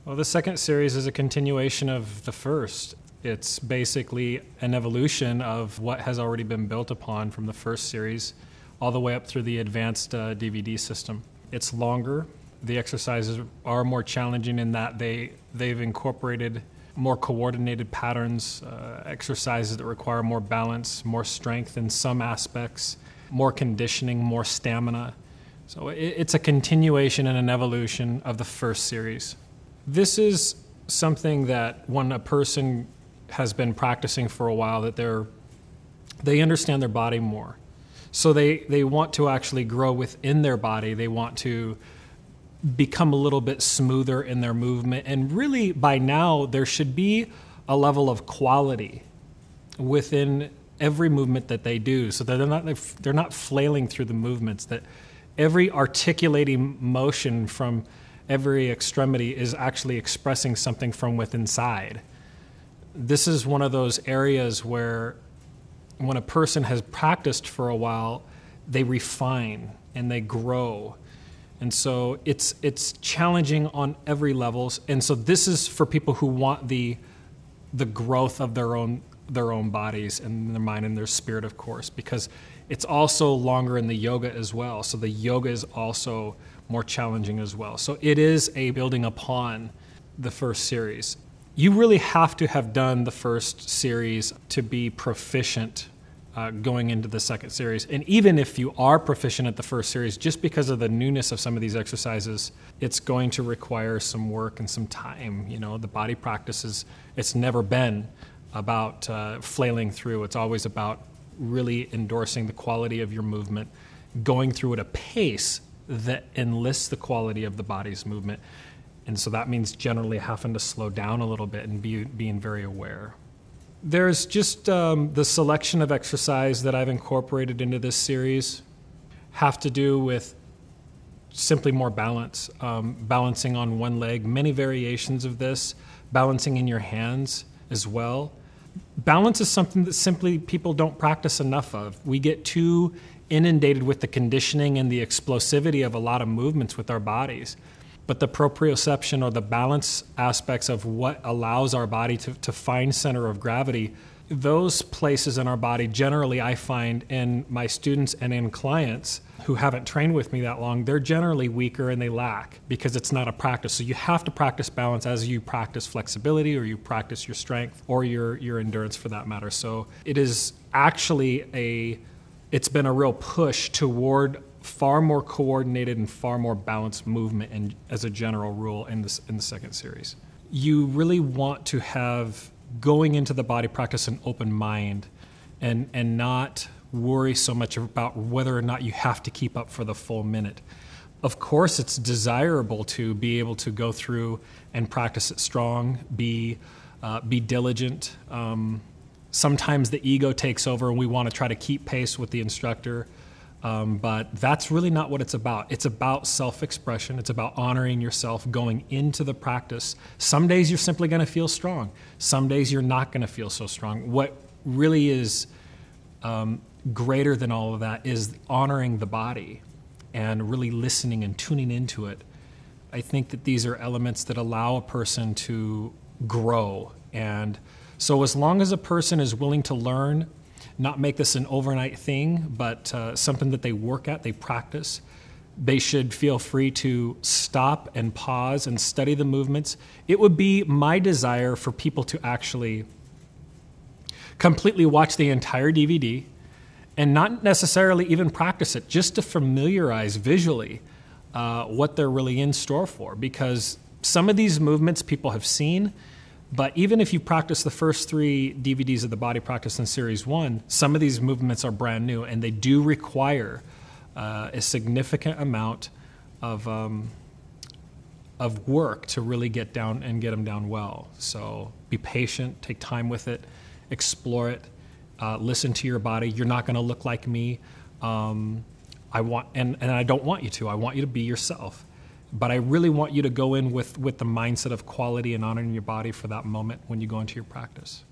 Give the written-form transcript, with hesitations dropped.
Well, the second series is a continuation of the first. It's basically an evolution of what has already been built upon from the first series all the way up through the advanced DVD system. It's longer. The exercises are more challenging in that they've incorporated more coordinated patterns, exercises that require more balance, more strength in some aspects, more conditioning, more stamina. So it's a continuation and an evolution of the first series. This is something that when a person has been practicing for a while, that they understand their body more. So they want to actually grow within their body. They want to become a little bit smoother in their movement. And really, by now, there should be a level of quality within every movement that they do, so that they're not flailing through the movements, that every articulating motion from every extremity is actually expressing something from within inside. This is one of those areas where when a person has practiced for a while, they refine and they grow. And so it's challenging on every levels. And so this is for people who want the growth of their own bodies and their mind and their spirit, of course, because it's also longer in the yoga as well. So the yoga is also more challenging as well. So it is a building upon the first series. You really have to have done the first series to be proficient going into the second series. And even if you are proficient at the first series, just because of the newness of some of these exercises, it's going to require some work and some time. You know, the body practices, it's never been about flailing through. It's always about really endorsing the quality of your movement, going through at a pace that enlists the quality of the body's movement. And so that means generally having to slow down a little bit and being very aware. There's just the selection of exercise that I've incorporated into this series have to do with simply more balance, balancing on one leg, many variations of this, balancing in your hands as well. Balance is something that simply people don't practice enough of. We get too inundated with the conditioning and the explosivity of a lot of movements with our bodies. But the proprioception or the balance aspects of what allows our body to find center of gravity, those places in our body generally I find in my students and in clients who haven't trained with me that long, they're generally weaker and they lack because it's not a practice. So you have to practice balance as you practice flexibility or you practice your strength or your endurance for that matter. So it is actually it's been a real push toward far more coordinated and far more balanced movement and as a general rule in the second series. You really want to have going into the body practice an open mind and not worry so much about whether or not you have to keep up for the full minute. Of course, it's desirable to be able to go through and practice it strong, be diligent. Sometimes the ego takes over and we want to try to keep pace with the instructor. But that's really not what it's about. It's about self-expression. It's about honoring yourself going into the practice. Some days you're simply going to feel strong. Some days you're not going to feel so strong. What really is greater than all of that is honoring the body and really listening and tuning into it. I think that these are elements that allow a person to grow. And so as long as a person is willing to learn, not make this an overnight thing, but something that they work at, they practice, they should feel free to stop and pause and study the movements. It would be my desire for people to actually completely watch the entire DVD and not necessarily even practice it, just to familiarize visually what they're really in store for. Because some of these movements people have seen, but even if you practice the first 3 DVDs of the Body Practice in Series 1, some of these movements are brand new, and they do require a significant amount of work to really get down and get them down well. So be patient, take time with it, explore it, listen to your body. You're not going to look like me. And I don't want you to. I want you to be yourself. But I really want you to go in with the mindset of quality and honoring your body for that moment when you go into your practice.